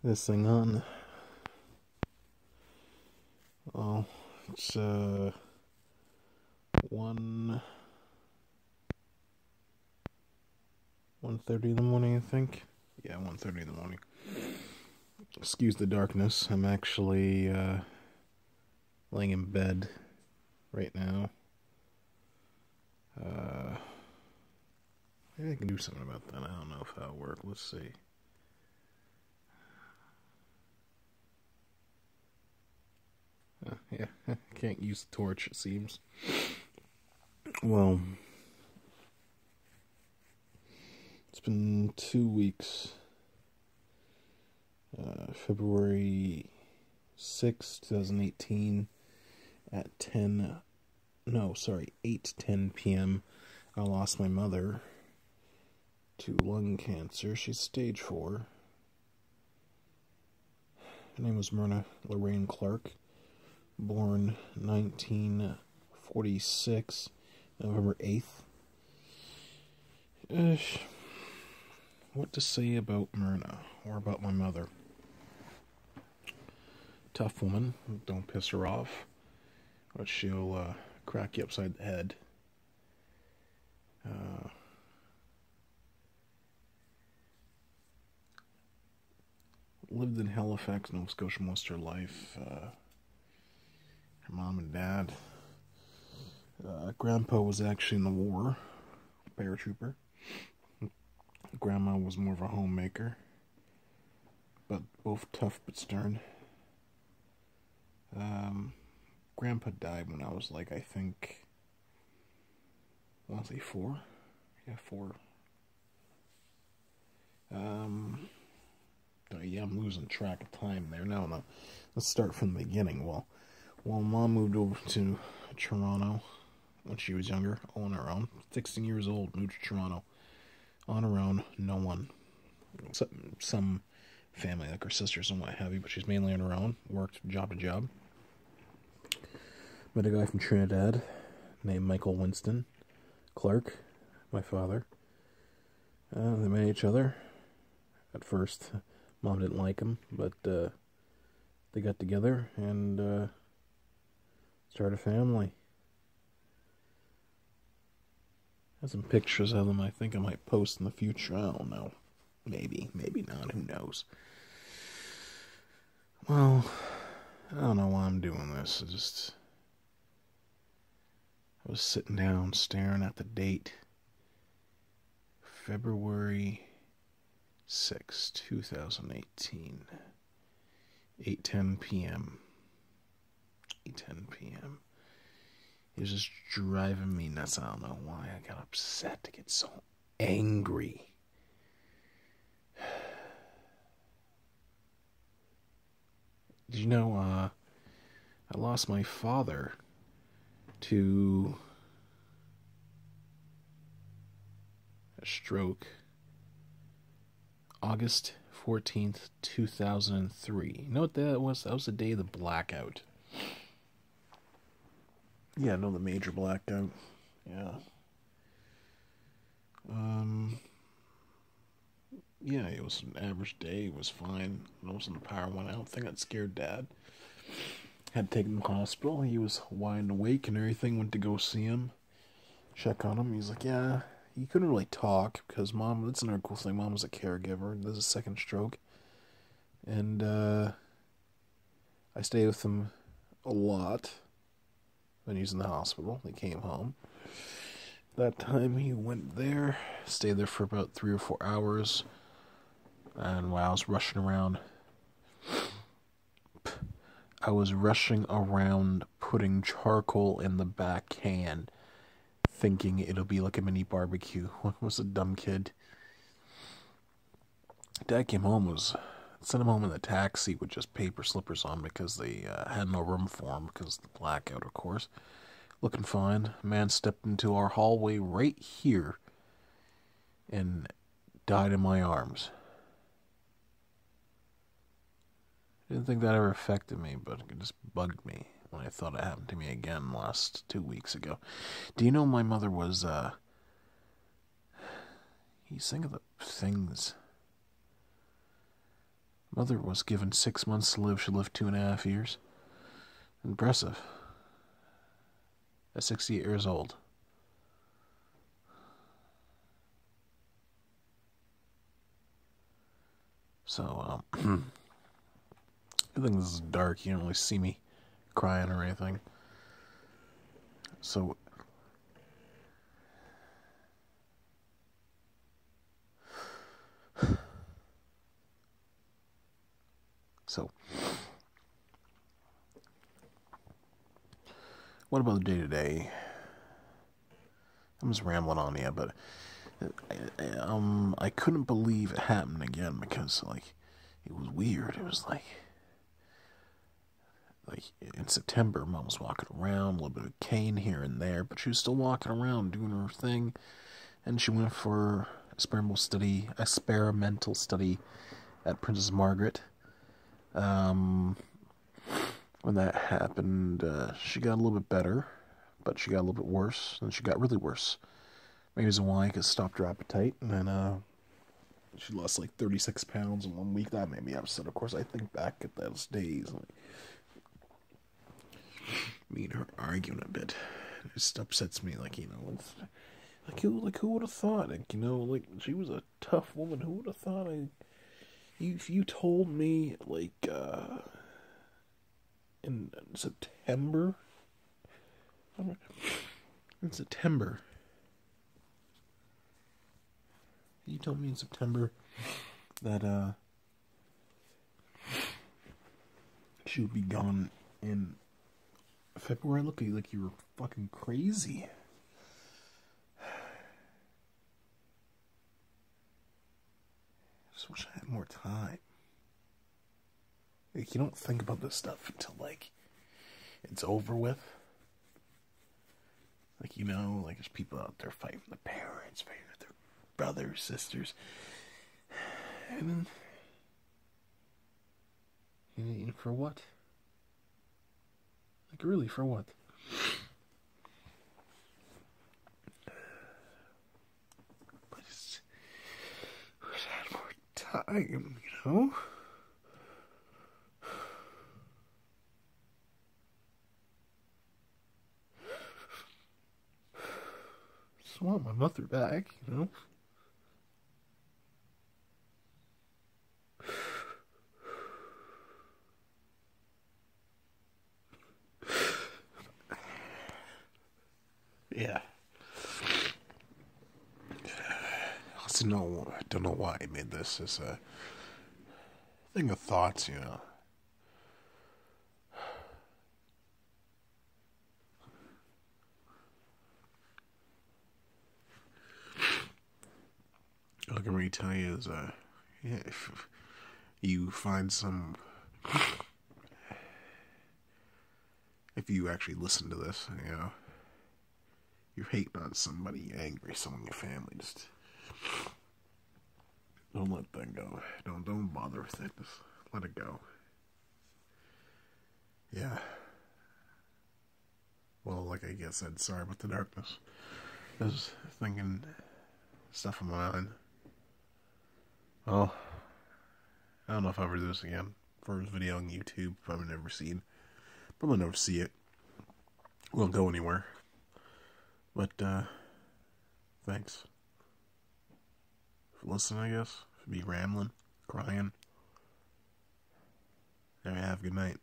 this thing on. Oh, it's 1:30 in the morning, I think. Yeah, 1:30 in the morning. Excuse the darkness. I'm actually laying in bed right now. Maybe I can do something about that. I don't know if that'll work. Let's see. Yeah, can't use the torch, it seems. Well, it's been 2 weeks. February 6, 2018 at 8:10 p.m. I lost my mother to lung cancer. She's stage 4. Her name was Myrna Lorraine Clark, born 1946, November 8th. What to say about Myrna, or about my mother? Tough woman, don't piss her off, but she'll crack you upside the head. Lived in Halifax, Nova Scotia most of her life. Her mom and dad. Grandpa was actually in the war, paratrooper. Grandma was more of a homemaker, but both tough but stern. Grandpa died when I was I think, I want to say 4? Yeah, 4. Yeah, I'm losing track of time there. No. Let's start from the beginning. Well, Mom moved over to Toronto when she was younger, all on her own. 16 years old, moved to Toronto. On her own, no one. Some family, like her sisters and what have you, but she's mainly on her own. Worked job to job. Met a guy from Trinidad named Michael Winston Clark, my father. They met each other. At first, Mom didn't like him, but they got together and started a family. I have some pictures of them I think I might post in the future. I don't know. Maybe not. Who knows? Well, I don't know why I'm doing this. I was sitting down staring at the date. February 6, 2018. 8:10 p.m. 8:10 p.m. It was just driving me nuts. I don't know why I got upset to get so angry. Did you know, I lost my father to a stroke August 14th, 2003. You know what that was? That was the day of the blackout. Yeah, no, the major blackout. Yeah. Yeah, it was an average day. It was fine. Most of the power went out. I think that scared Dad. Had to take him to the hospital. He was wide awake and everything. Went to go see him. Check on him. He's like, yeah. He couldn't really talk because Mom, that's another cool thing. Mom was a caregiver. There's a second stroke. And I stayed with him a lot when he was in the hospital. He came home. That time he went there, stayed there for about 3 or 4 hours. And while I was rushing around, putting charcoal in the back can, thinking it'll be like a mini barbecue. I was a dumb kid. Dad came home, sent him home in the taxi with just paper slippers on because they had no room for him because of the blackout, of course. Looking fine. A man stepped into our hallway right here and died in my arms. Didn't think that ever affected me, but it just bugged me when I thought it happened to me again last 2 weeks ago. Do you know my mother was, you think of the things Mother was given 6 months to live. She lived 2.5 years. Impressive. At 68 years old. So, I think this is dark. You don't really see me crying or anything. So, what about the day-to-day? I'm just rambling on you, but I couldn't believe it happened again because, like, it was weird. It was like in September, Mom was walking around, a little bit of cane here and there, but she was still walking around doing her thing. And she went for experimental study at Princess Margaret. When that happened, she got a little bit better, but she got a little bit worse, and she got really worse. Maybe reason why, because stopped her appetite, and then she lost like 36 pounds in 1 week. That made me upset. Of course, I think back at those days, like, me and her arguing a bit. It just upsets me, like, it's, who would have thought? Like, she was a tough woman. Who would have thought? If you told me, like, in September, you told me in September that she would be gone in February. Look at you, like you were fucking crazy. Just wish I had more time. Like, you don't think about this stuff until, like, it's over with. Like, like, there's people out there fighting the parents, fighting with their brothers, sisters. And then, for what? Like, really, for what? But I wish I had more time, Just want my mother back, Yeah. I don't know why I made this as a thing of thoughts, All I can really tell you is, if you find if you actually listen to this, you're hating on somebody, you're angry, someone in your family, just don't let that go. Don't bother with it. Just let it go. Yeah. Well, like I guess said, sorry about the darkness. I was thinking stuff in my mind. Well, I don't know if I'll ever do this again. First video on YouTube, probably never seen. Probably never see it. Won't go anywhere. But, thanks for listening, I guess. For me rambling, crying. Have a good night.